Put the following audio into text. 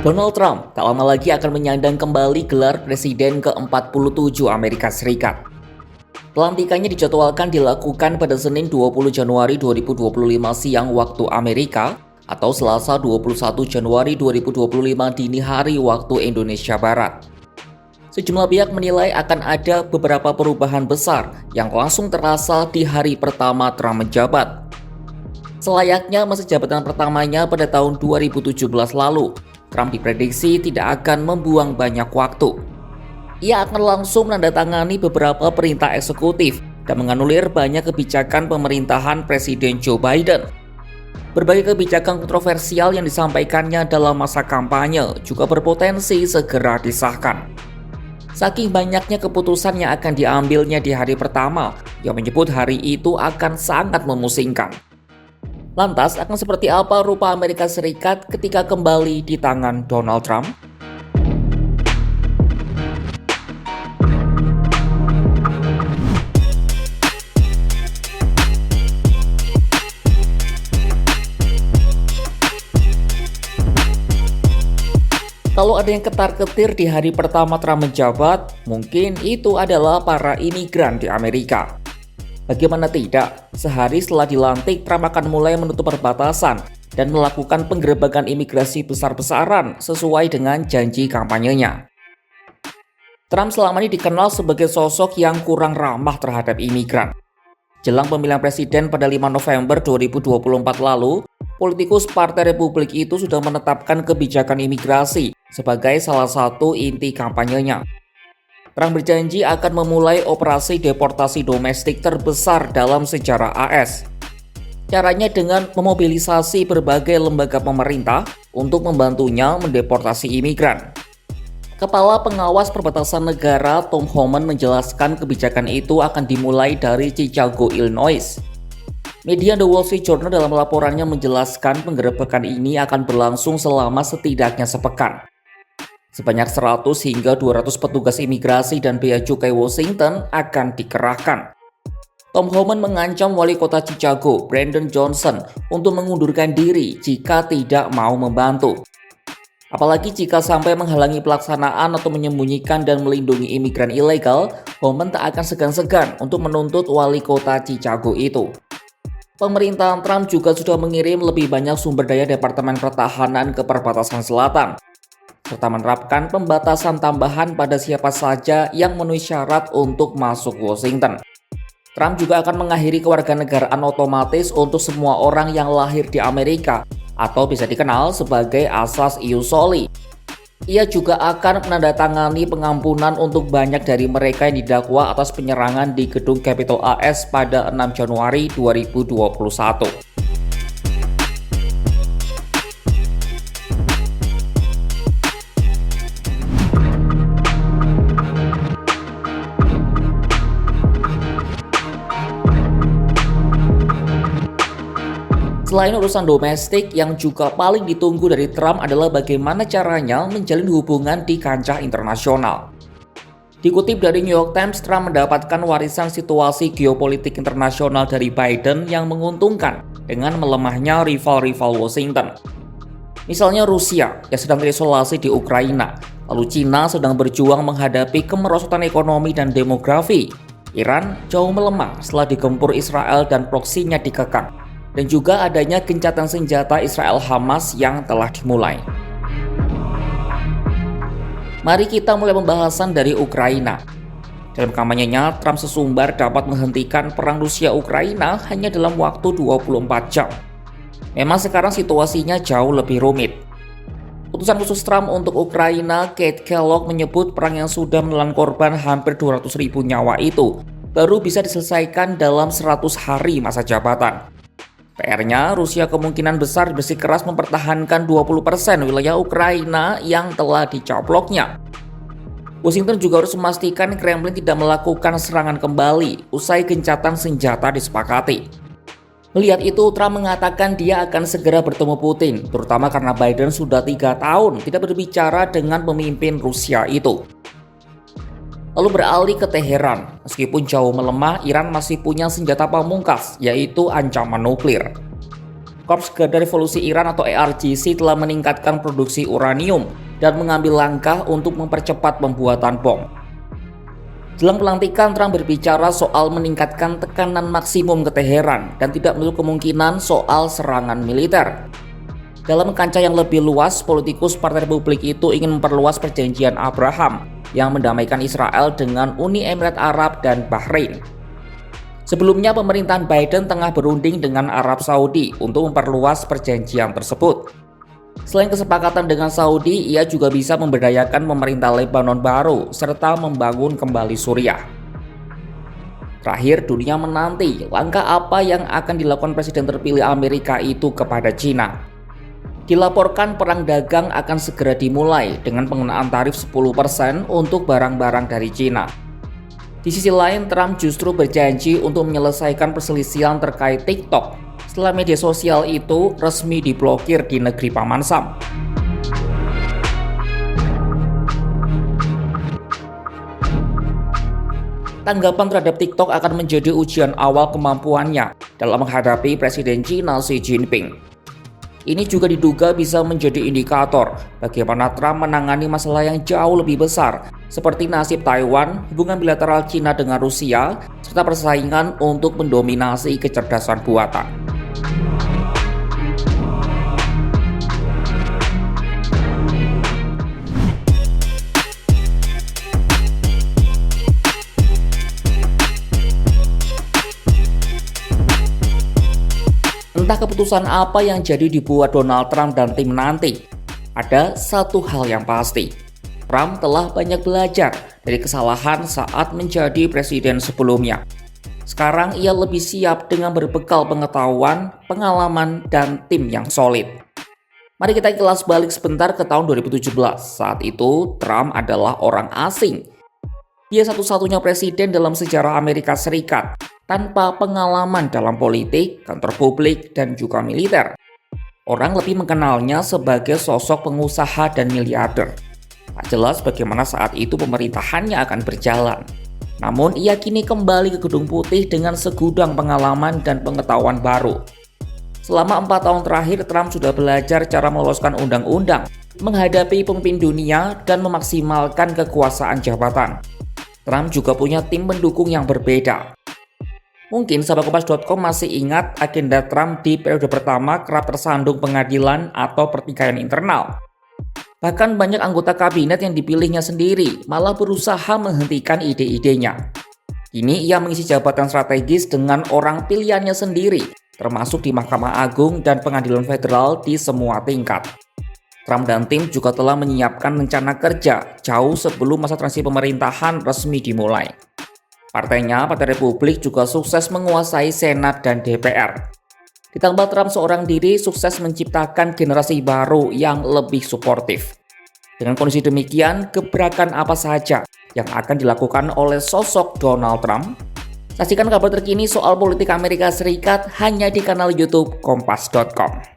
Donald Trump tak lama lagi akan menyandang kembali gelar Presiden ke-47 Amerika Serikat. Pelantikannya dijadwalkan dilakukan pada Senin 20 Januari 2025 siang waktu Amerika atau Selasa 21 Januari 2025 dini hari waktu Indonesia Barat. Sejumlah pihak menilai akan ada beberapa perubahan besar yang langsung terasa di hari pertama Trump menjabat. Selayaknya masa jabatan pertamanya pada tahun 2017 lalu, Trump diprediksi tidak akan membuang banyak waktu. Ia akan langsung menandatangani beberapa perintah eksekutif dan menganulir banyak kebijakan pemerintahan Presiden Joe Biden. Berbagai kebijakan kontroversial yang disampaikannya dalam masa kampanye juga berpotensi segera disahkan. Saking banyaknya keputusan yang akan diambilnya di hari pertama, yang menyebut hari itu akan sangat memusingkan. Lantas, akan seperti apa rupa Amerika Serikat ketika kembali di tangan Donald Trump? Kalau ada yang ketar-ketir di hari pertama Trump menjabat, mungkin itu adalah para imigran di Amerika. Bagaimana tidak, sehari setelah dilantik, Trump akan mulai menutup perbatasan dan melakukan penggerebekan imigrasi besar-besaran sesuai dengan janji kampanyenya. Trump selama ini dikenal sebagai sosok yang kurang ramah terhadap imigran. Jelang pemilihan presiden pada 5 November 2024 lalu, politikus Partai Republik itu sudah menetapkan kebijakan imigrasi sebagai salah satu inti kampanyenya. Trump berjanji akan memulai operasi deportasi domestik terbesar dalam sejarah AS. Caranya dengan memobilisasi berbagai lembaga pemerintah untuk membantunya mendeportasi imigran. Kepala Pengawas Perbatasan Negara Tom Homan menjelaskan kebijakan itu akan dimulai dari Chicago, Illinois. Media The Wall Street Journal dalam laporannya menjelaskan penggerebekan ini akan berlangsung selama setidaknya sepekan. Sebanyak 100 hingga 200 petugas imigrasi dan bea cukai Washington akan dikerahkan. Tom Homan mengancam wali kota Chicago, Brandon Johnson, untuk mengundurkan diri jika tidak mau membantu. Apalagi jika sampai menghalangi pelaksanaan atau menyembunyikan dan melindungi imigran ilegal, Homan tak akan segan-segan untuk menuntut wali kota Chicago itu. Pemerintahan Trump juga sudah mengirim lebih banyak sumber daya Departemen Pertahanan ke perbatasan selatan, serta menerapkan pembatasan tambahan pada siapa saja yang memenuhi syarat untuk masuk Washington. Trump juga akan mengakhiri kewarganegaraan otomatis untuk semua orang yang lahir di Amerika atau bisa dikenal sebagai asas ius soli. Ia juga akan menandatangani pengampunan untuk banyak dari mereka yang didakwa atas penyerangan di gedung Capitol AS pada 6 Januari 2021. Selain urusan domestik, yang juga paling ditunggu dari Trump adalah bagaimana caranya menjalin hubungan di kancah internasional. Dikutip dari New York Times, Trump mendapatkan warisan situasi geopolitik internasional dari Biden yang menguntungkan dengan melemahnya rival-rival Washington. Misalnya Rusia yang sedang terisolasi di Ukraina, lalu China sedang berjuang menghadapi kemerosotan ekonomi dan demografi. Iran jauh melemah setelah digempur Israel dan proksinya dikekang. Dan juga adanya gencatan senjata Israel Hamas yang telah dimulai. Mari kita mulai pembahasan dari Ukraina. Dalam kampanyenya, Trump sesumbar dapat menghentikan perang Rusia-Ukraina hanya dalam waktu 24 jam. Memang sekarang situasinya jauh lebih rumit. Utusan khusus Trump untuk Ukraina, Kate Kellogg, menyebut perang yang sudah menelan korban hampir 200.000 nyawa itu baru bisa diselesaikan dalam 100 hari masa jabatan. PR-nya, Rusia kemungkinan besar bersikeras mempertahankan 20% wilayah Ukraina yang telah dicoploknya. Washington juga harus memastikan Kremlin tidak melakukan serangan kembali usai gencatan senjata disepakati. Melihat itu, Trump mengatakan dia akan segera bertemu Putin, terutama karena Biden sudah 3 tahun tidak berbicara dengan pemimpin Rusia itu. Lalu beralih ke Teheran. Meskipun jauh melemah, Iran masih punya senjata pamungkas, yaitu ancaman nuklir. Korps Garda Revolusi Iran atau IRGC telah meningkatkan produksi uranium dan mengambil langkah untuk mempercepat pembuatan bom. Jelang pelantikan, Trump berbicara soal meningkatkan tekanan maksimum ke Teheran dan tidak menutup kemungkinan soal serangan militer. Dalam kancah yang lebih luas, politikus Partai Republik itu ingin memperluas perjanjian Abraham yang mendamaikan Israel dengan Uni Emirat Arab dan Bahrain. Sebelumnya, pemerintahan Biden tengah berunding dengan Arab Saudi untuk memperluas perjanjian tersebut. Selain kesepakatan dengan Saudi, ia juga bisa memberdayakan pemerintah Lebanon baru serta membangun kembali Suriah. Terakhir, dunia menanti langkah apa yang akan dilakukan Presiden terpilih Amerika itu kepada China. Dilaporkan perang dagang akan segera dimulai dengan penggunaan tarif 10% untuk barang-barang dari China. Di sisi lain, Trump justru berjanji untuk menyelesaikan perselisihan terkait TikTok setelah media sosial itu resmi diblokir di negeri Paman Sam. Tanggapan terhadap TikTok akan menjadi ujian awal kemampuannya dalam menghadapi Presiden China Xi Jinping. Ini juga diduga bisa menjadi indikator bagaimana Trump menangani masalah yang jauh lebih besar seperti nasib Taiwan, hubungan bilateral China dengan Rusia, serta persaingan untuk mendominasi kecerdasan buatan. Entah keputusan apa yang jadi dibuat Donald Trump dan tim nanti, ada satu hal yang pasti. Trump telah banyak belajar dari kesalahan saat menjadi presiden sebelumnya. Sekarang ia lebih siap dengan berbekal pengetahuan, pengalaman, dan tim yang solid. Mari kita kilas balik sebentar ke tahun 2017. Saat itu, Trump adalah orang asing. Dia satu-satunya presiden dalam sejarah Amerika Serikat tanpa pengalaman dalam politik, kantor publik, dan juga militer. Orang lebih mengenalnya sebagai sosok pengusaha dan miliarder. Tak jelas bagaimana saat itu pemerintahannya akan berjalan. Namun ia kini kembali ke Gedung Putih dengan segudang pengalaman dan pengetahuan baru. Selama 4 tahun terakhir, Trump sudah belajar cara meloloskan undang-undang, menghadapi pemimpin dunia, dan memaksimalkan kekuasaan jabatan. Trump juga punya tim pendukung yang berbeda. Mungkin sahabat Kompas.com masih ingat agenda Trump di periode pertama kerap tersandung pengadilan atau pertikaian internal. Bahkan banyak anggota kabinet yang dipilihnya sendiri malah berusaha menghentikan ide-idenya. Kini ia mengisi jabatan strategis dengan orang pilihannya sendiri, termasuk di Mahkamah Agung dan Pengadilan Federal di semua tingkat. Trump dan tim juga telah menyiapkan rencana kerja jauh sebelum masa transisi pemerintahan resmi dimulai. Partainya, Partai Republik, juga sukses menguasai Senat dan DPR. Ditambah Trump seorang diri sukses menciptakan generasi baru yang lebih suportif. Dengan kondisi demikian, gebrakan apa saja yang akan dilakukan oleh sosok Donald Trump? Saksikan kabar terkini soal politik Amerika Serikat hanya di kanal YouTube Kompas.com.